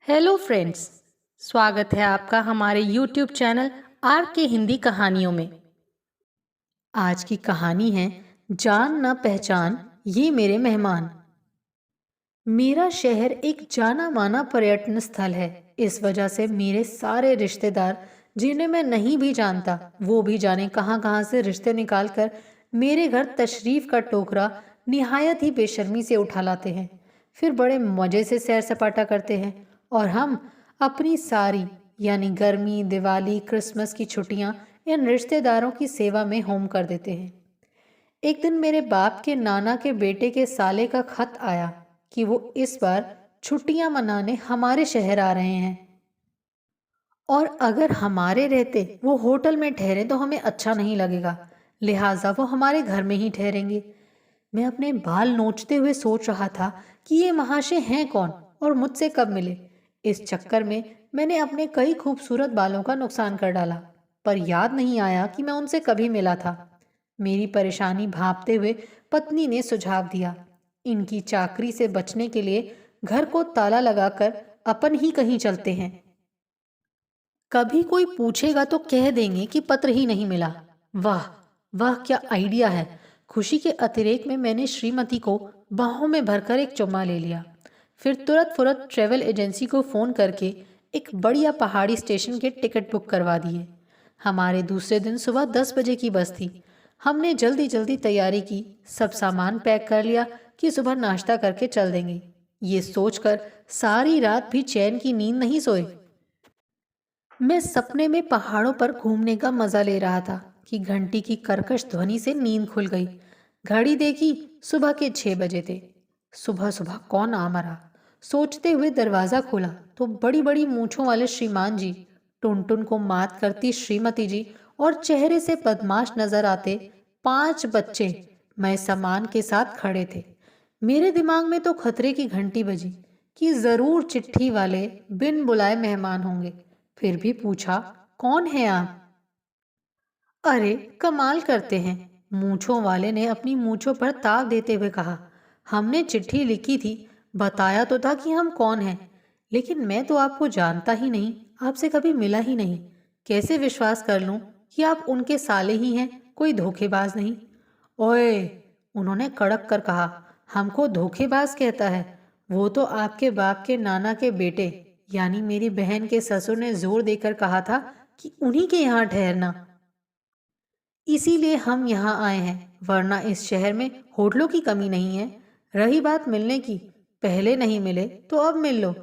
Hello friends. स्वागत है आपका हमारे यूट्यूब चैनल आर के हिंदी कहानियों में। आज की कहानी है जान ना पहचान ये मेरे मेहमान। मेरा शहर एक जाना माना पर्यटन स्थल है। इस वजह से मेरे सारे रिश्तेदार जिन्हें मैं नहीं भी जानता वो भी जाने कहाँ कहाँ से रिश्ते निकाल कर मेरे घर तशरीफ का टोकरा निहायत ही बेशर्मी से उठा लाते हैं। फिर बड़े मज़े से सैर सपाटा करते हैं और हम अपनी सारी यानी गर्मी, दिवाली, क्रिसमस की छुट्टियां इन रिश्तेदारों की सेवा में होम कर देते हैं। एक दिन मेरे बाप के नाना के बेटे के साले का खत आया कि वो इस बार छुट्टियां मनाने हमारे शहर आ रहे हैं और अगर हमारे रहते वो होटल में ठहरे तो हमें अच्छा नहीं लगेगा, लिहाजा वो हमारे घर में ही ठहरेंगे। मैं अपने बाल नोचते हुए सोच रहा था कि ये महाशय हैं कौन और मुझसे कब मिले। इस चक्कर में मैंने अपने कई खूबसूरत बालों का नुकसान कर डाला, पर याद नहीं आया कि मैं उनसे कभी मिला था। मेरी परेशानी भांपते हुए पत्नी ने सुझाव दिया, इनकी चाकरी से बचने के लिए घर को ताला लगाकर अपन ही कहीं चलते हैं। कभी कोई पूछेगा तो कह देंगे कि पत्र ही नहीं मिला। वाह वाह, क्या आइडिया है। खुशी के अतिरेक में मैंने श्रीमती को बाहों में भरकर एक चुम्मा ले लिया। फिर तुरंत फुरत ट्रेवल एजेंसी को फ़ोन करके एक बढ़िया पहाड़ी स्टेशन के टिकट बुक करवा दिए। हमारे दूसरे दिन सुबह 10 बजे की बस थी। हमने जल्दी जल्दी तैयारी की, सब सामान पैक कर लिया कि सुबह नाश्ता करके चल देंगे। ये सोचकर सारी रात भी चैन की नींद नहीं सोए। मैं सपने में पहाड़ों पर घूमने का मजा ले रहा था कि घंटी की कर्कश ध्वनि से नींद खुल गई। घड़ी देखी, सुबह के 6 बजे थे। सुबह सुबह कौन आ मरा, सोचते हुए दरवाजा खोला तो बड़ी बड़ी मूंछों वाले श्रीमान जी, टुनटुन को मात करती श्रीमती जी और चेहरे से बदमाश नजर आते 5 बच्चे मैं सामान के साथ खड़े थे। मेरे दिमाग में तो खतरे की घंटी बजी कि जरूर चिट्ठी वाले बिन बुलाए मेहमान होंगे। फिर भी पूछा, कौन है आप? अरे कमाल करते हैं, मूंछों वाले ने अपनी मूंछों पर ताव देते हुए कहा। हमने चिट्ठी लिखी थी, बताया तो था कि हम कौन हैं, लेकिन मैं तो आपको जानता ही नहीं, आपसे कभी मिला ही नहीं। कैसे विश्वास कर लूं कि आप उनके साले ही हैं, कोई धोखेबाज नहीं। ओए, उन्होंने कड़क कर कहा, हमको धोखेबाज कहता है? वो तो आपके बाप के नाना के बेटे यानी मेरी बहन के ससुर ने जोर देकर कहा था कि उन्हीं के यहाँ ठहरना। इसीलिए हम यहाँ आए हैं, वरना इस शहर में होटलों की कमी नहीं है। रही बात मिलने की, पहले नहीं मिले तो अब मिल लो।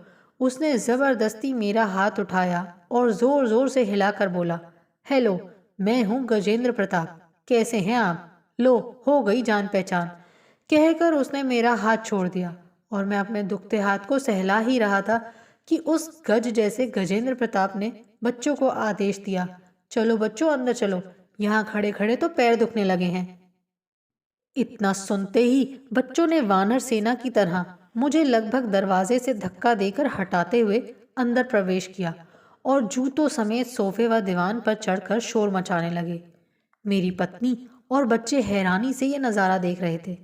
उसने जबरदस्ती मेरा हाथ उठाया और जोर जोर से हिलाकर बोला, हेलो, मैं हूँ गजेंद्र प्रताप, कैसे हैं आप? लो, हो गई जान पहचान। कहकर उसने मेरा हाथ छोड़ दिया और मैं अपने दुखते हाथ को सहला ही रहा था कि उस गज जैसे गजेंद्र प्रताप ने बच्चों को आदेश दिया, चलो बच्चों अंदर चलो, यहाँ खड़े खड़े तो पैर दुखने लगे हैं। इतना सुनते ही बच्चों ने वानर सेना की तरह मुझे लगभग दरवाजे से धक्का देकर हटाते हुए अंदर प्रवेश किया और जूतों समेत सोफे व दीवान पर चढ़कर शोर मचाने लगे। मेरी पत्नी और बच्चे हैरानी से ये नज़ारा देख रहे थे।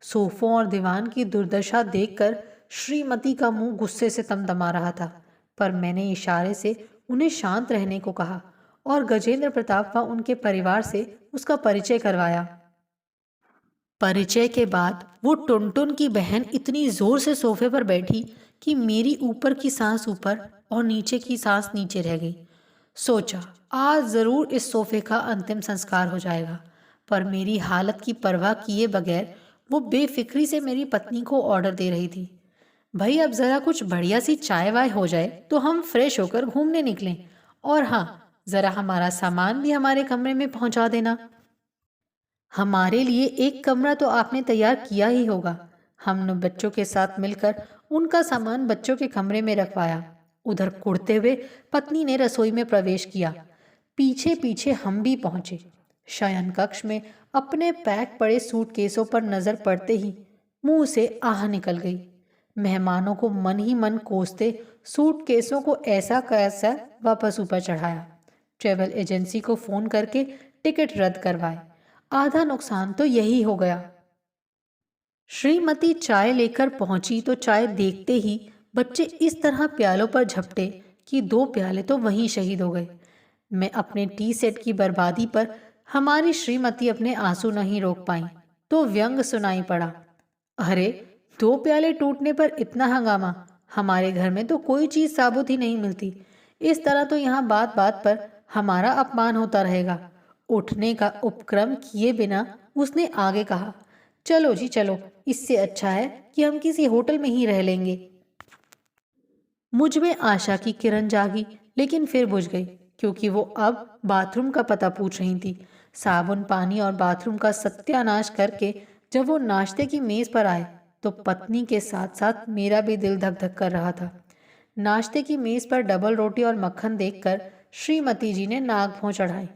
सोफों और दीवान की दुर्दशा देखकर श्रीमती का मुंह गुस्से से तमतमा रहा था, पर मैंने इशारे से उन्हें शांत रहने को कहा और गजेंद्र प्रताप व उनके परिवार से उसका परिचय करवाया। परिचय के बाद वो टुनटुन की बहन इतनी जोर से सोफे पर बैठी कि मेरी ऊपर की सांस ऊपर और नीचे की सांस नीचे रह गई। सोचा, आज जरूर इस सोफे का अंतिम संस्कार हो जाएगा, पर मेरी हालत की परवाह किए बगैर वो बेफिक्री से मेरी पत्नी को ऑर्डर दे रही थी, भाई अब जरा कुछ बढ़िया सी चाय वाय हो जाए तो हम फ्रेश होकर घूमने निकलें, और हाँ, जरा हमारा सामान भी हमारे कमरे में पहुंचा देना। हमारे लिए एक कमरा तो आपने तैयार किया ही होगा। हमने बच्चों के साथ मिलकर उनका सामान बच्चों के कमरे में रखवाया। उधर कुड़ते हुए पत्नी ने रसोई में प्रवेश किया। पीछे पीछे हम भी पहुंचे। शयन कक्ष में अपने पैक पड़े सूटकेसों पर नजर पड़ते ही मुंह से आह निकल गई। मेहमानों को मन ही मन कोसते सूटकेसों को ऐसा कैसा वापस ऊपर चढ़ाया। ट्रेवल एजेंसी को फोन करके टिकट रद्द करवाए। आधा नुकसान तो यही हो गया। श्रीमती चाय लेकर पहुंची तो चाय देखते ही बच्चे इस तरह प्यालों पर झपटे कि 2 प्याले तो वहीं शहीद हो गए। मैं अपने टी सेट की बर्बादी पर हमारी श्रीमती अपने आंसू नहीं रोक पाई तो व्यंग सुनाई पड़ा। अरे, 2 प्याले टूटने पर इतना हंगामा? हमारे घर में तो कोई चीज साबुत ही नहीं मिलती। इस तरह तो यहाँ बात बात पर हमारा अपमान होता रहेगा। उठने का उपक्रम किए बिना उसने आगे कहा, चलो जी चलो, इससे अच्छा है कि हम किसी होटल में ही रह लेंगे। मुझ में आशा की किरण जागी, लेकिन फिर बुझ गई, क्योंकि वो अब बाथरूम का पता पूछ रही थी। साबुन, पानी और बाथरूम का सत्यानाश करके जब वो नाश्ते की मेज पर आए तो पत्नी के साथ साथ मेरा भी दिल धक धक कर रहा था। नाश्ते की मेज पर डबल रोटी और मक्खन देखकर श्रीमती जी ने नाक भौं चढ़ाई।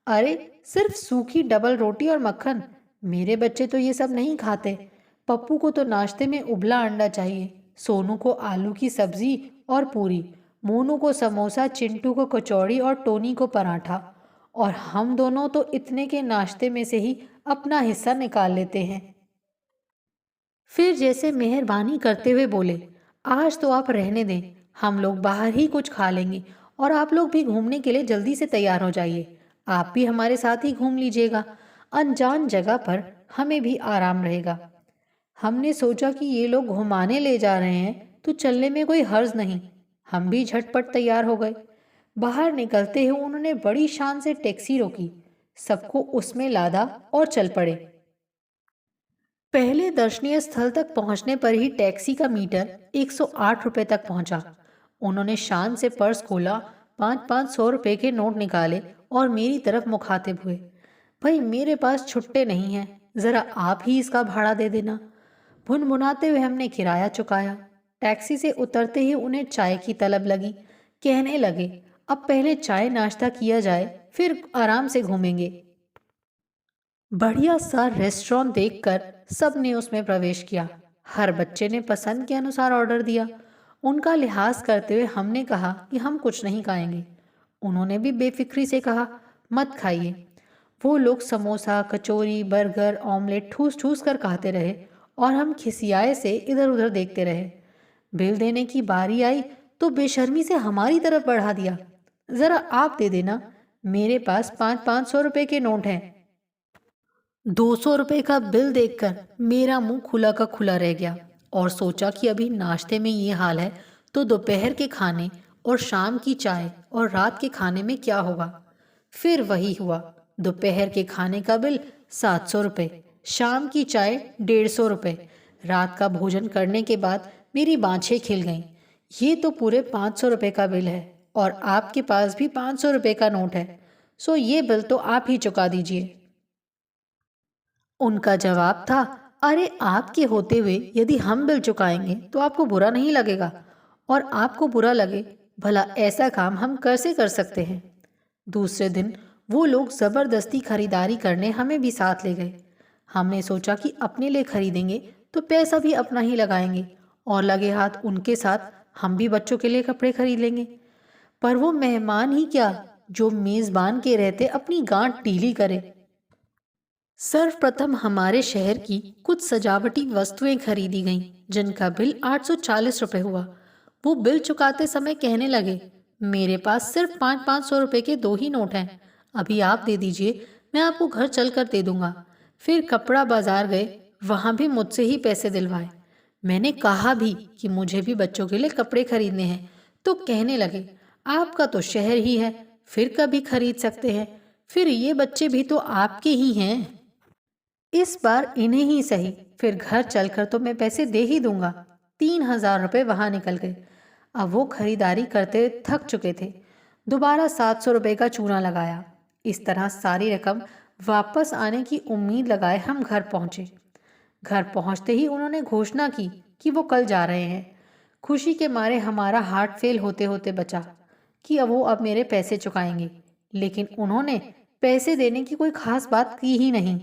अरे, सिर्फ सूखी डबल रोटी और मक्खन? मेरे बच्चे तो ये सब नहीं खाते। पप्पू को तो नाश्ते में उबला अंडा चाहिए, सोनू को आलू की सब्जी और पूरी, मोनू को समोसा, चिंटू को कचौड़ी और टोनी को पराठा। और हम दोनों तो इतने के नाश्ते में से ही अपना हिस्सा निकाल लेते हैं। फिर जैसे मेहरबानी करते हुए बोले, आज तो आप रहने दें, हम लोग बाहर ही कुछ खा लेंगे और आप लोग भी घूमने के लिए जल्दी से तैयार हो जाइए। आप भी हमारे साथ ही घूम लीजिएगा। अनजान जगह पर हमें भी आराम रहेगा। हमने सोचा कि ये लोग घुमाने ले जा रहे हैं तो चलने में कोई हर्ज नहीं। हम भी झटपट तैयार हो गए। बाहर निकलते हुए उन्होंने बड़ी शान से टैक्सी रोकी, सबको उसमें लादा और चल पड़े। पहले दर्शनीय स्थल तक पहुंचने पर ही टैक्सी का मीटर 108 रुपए तक पहुंचा। उन्होंने शान से पर्स खोला, 500 रुपए के नोट निकाले और मेरी तरफ मुखातिब हुए। भाई, मेरे पास छुट्टे नहीं हैं, जरा आप ही इसका भाड़ा दे देना। भुनभुनाते हुए हमने किराया चुकाया। टैक्सी से उतरते ही उन्हें चाय की तलब लगी। कहने लगे, अब पहले चाय नाश्ता किया जाए, फिर आराम से घूमेंगे। बढ़िया सा रेस्टोरेंट देखकर सबने उसमें प्रवेश किया। हर बच्चे ने पसंद के अनुसार ऑर्डर दिया। उनका लिहाज करते हुए हमने कहा कि हम कुछ नहीं खाएंगे। उन्होंने भी बेफिक्री से कहा, मत खाइए। वो लोग समोसा, कचौरी, बर्गर, ऑमलेट ठूस ठूस कर खाते रहे और हम खिसियाए से इधर उधर देखते रहे। बिल देने की बारी आई तो बेशर्मी से हमारी तरफ बढ़ा दिया। जरा आप दे देना, मेरे पास 500 रुपए के नोट हैं। 200 रुपए का बिल देखकर मेरा मुंह खुला का खुला रह गया और सोचा कि अभी नाश्ते में ये हाल है तो दोपहर के खाने और शाम की चाय और रात के खाने में क्या होगा। फिर वही हुआ। दोपहर के खाने का बिल 700 रुपये, शाम की चाय 150 रुपये। रात का भोजन करने के बाद मेरी बाँछें खिल गईं। ये तो पूरे 500 रुपये का बिल है और आपके पास भी 500 रुपये का नोट है, सो ये बिल तो आप ही चुका दीजिए। उनका जवाब था, अरे, आपके होते हुए यदि हम बिल चुकाएंगे तो आपको बुरा नहीं लगेगा, और आपको बुरा लगे, भला ऐसा काम हम कैसे कर सकते हैं। दूसरे दिन वो लोग ज़बरदस्ती खरीदारी करने हमें भी साथ ले गए। हमने सोचा कि अपने लिए खरीदेंगे तो पैसा भी अपना ही लगाएंगे और लगे हाथ उनके साथ हम भी बच्चों के लिए कपड़े खरीद लेंगे। पर वो मेहमान ही क्या, जो मेज़बान के रहते अपनी गांठ ढीली करे। सर्वप्रथम हमारे शहर की कुछ सजावटी वस्तुएं खरीदी गईं, जिनका बिल 840 रुपये हुआ। वो बिल चुकाते समय कहने लगे, मेरे पास सिर्फ 500 रुपये के 2 ही नोट हैं, अभी आप दे दीजिए, मैं आपको घर चलकर दे दूंगा। फिर कपड़ा बाजार गए, वहाँ भी मुझसे ही पैसे दिलवाए। मैंने कहा भी कि मुझे भी बच्चों के लिए कपड़े खरीदने हैं, तो कहने लगे, आपका तो शहर ही है, फिर कभी खरीद सकते हैं, फिर ये बच्चे भी तो आपके ही हैं। इस बार इन्हें ही सही, फिर घर चलकर तो मैं पैसे दे ही दूंगा। 3000 रुपये वहां निकल गए। अब वो खरीदारी करते थक चुके थे। दोबारा 700 रुपये का चूना लगाया। इस तरह सारी रकम वापस आने की उम्मीद लगाए हम घर पहुंचे। घर पहुंचते ही उन्होंने घोषणा की कि वो कल जा रहे हैं। खुशी के मारे हमारा हार्ट फेल होते होते बचा कि अब वो अब मेरे पैसे चुकाएंगे, लेकिन उन्होंने पैसे देने की कोई खास बात की ही नहीं।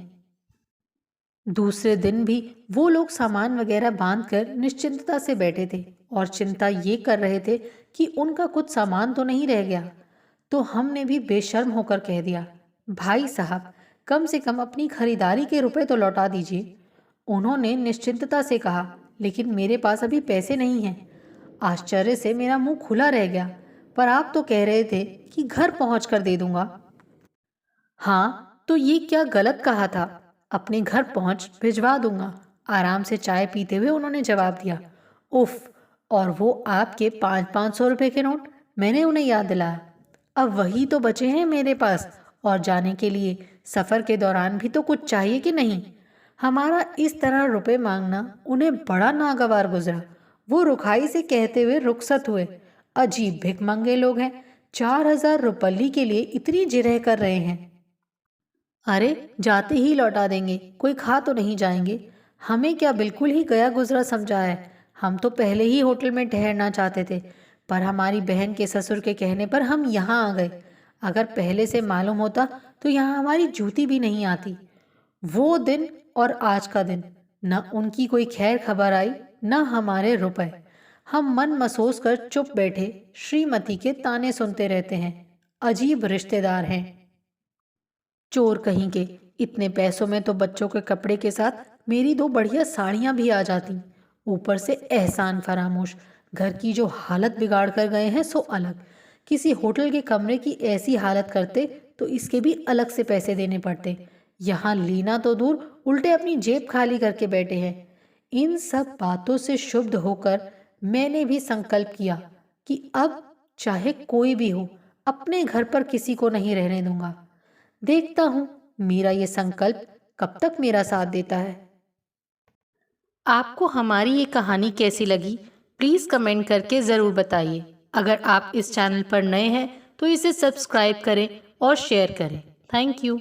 दूसरे दिन भी वो लोग सामान वगैरह बांधकर निश्चिंतता से बैठे थे और चिंता ये कर रहे थे कि उनका कुछ सामान तो नहीं रह गया। तो हमने भी बेशर्म होकर कह दिया, भाई साहब, कम से कम अपनी खरीदारी के रुपए तो लौटा दीजिए। उन्होंने निश्चिंतता से कहा, लेकिन मेरे पास अभी पैसे नहीं हैं। आश्चर्य से मेरा मुंह खुला रह गया। पर आप तो कह रहे थे कि घर पहुंचकर दे दूंगा। हाँ, तो ये क्या गलत कहा था? अपने घर पहुंच भिजवा दूंगा, आराम से चाय पीते हुए उन्होंने जवाब दिया। उफ, और वो आपके 500-500 रुपए के नोट? मैंने उन्हें याद दिलाया। अब वही तो बचे हैं मेरे पास, और जाने के लिए सफर के दौरान भी तो कुछ चाहिए कि नहीं? हमारा इस तरह रुपए मांगना उन्हें बड़ा नागवार गुजरा। वो रुखाई से कहते हुए रुखसत हुए। अजीब भिखमंगे लोग हैं, 4000 रुपल्ली के लिए इतनी जिरह कर रहे हैं। अरे जाते ही लौटा देंगे, कोई खा तो नहीं जाएंगे। हमें क्या बिल्कुल ही गया गुजरा समझा है? हम तो पहले ही होटल में ठहरना चाहते थे, पर हमारी बहन के ससुर के कहने पर हम यहाँ आ गए। अगर पहले से मालूम होता तो यहाँ हमारी जूती भी नहीं आती। वो दिन और आज का दिन, न उनकी कोई खैर खबर आई, न हमारे रुपए। हम मन मसोस कर चुप बैठे श्रीमती के ताने सुनते रहते हैं। अजीब रिश्तेदार हैं। चोर कहीं के, इतने पैसों में तो बच्चों के कपड़े के साथ मेरी 2 बढ़िया साड़ियां भी आ जाती। ऊपर से एहसान फरामोश, घर की जो हालत बिगाड़ कर गए हैं सो अलग। किसी होटल के कमरे की ऐसी हालत करते तो इसके भी अलग से पैसे देने पड़ते। यहाँ लेना तो दूर, उल्टे अपनी जेब खाली करके बैठे हैं। इन सब बातों से शुद्ध होकर मैंने भी संकल्प किया कि अब चाहे कोई भी हो, अपने घर पर किसी को नहीं रहने दूंगा। देखता हूं मेरा ये संकल्प कब तक मेरा साथ देता है। आपको हमारी ये कहानी कैसी लगी, प्लीज़ कमेंट करके ज़रूर बताइए। अगर आप इस चैनल पर नए हैं तो इसे सब्सक्राइब करें और शेयर करें। Thank you.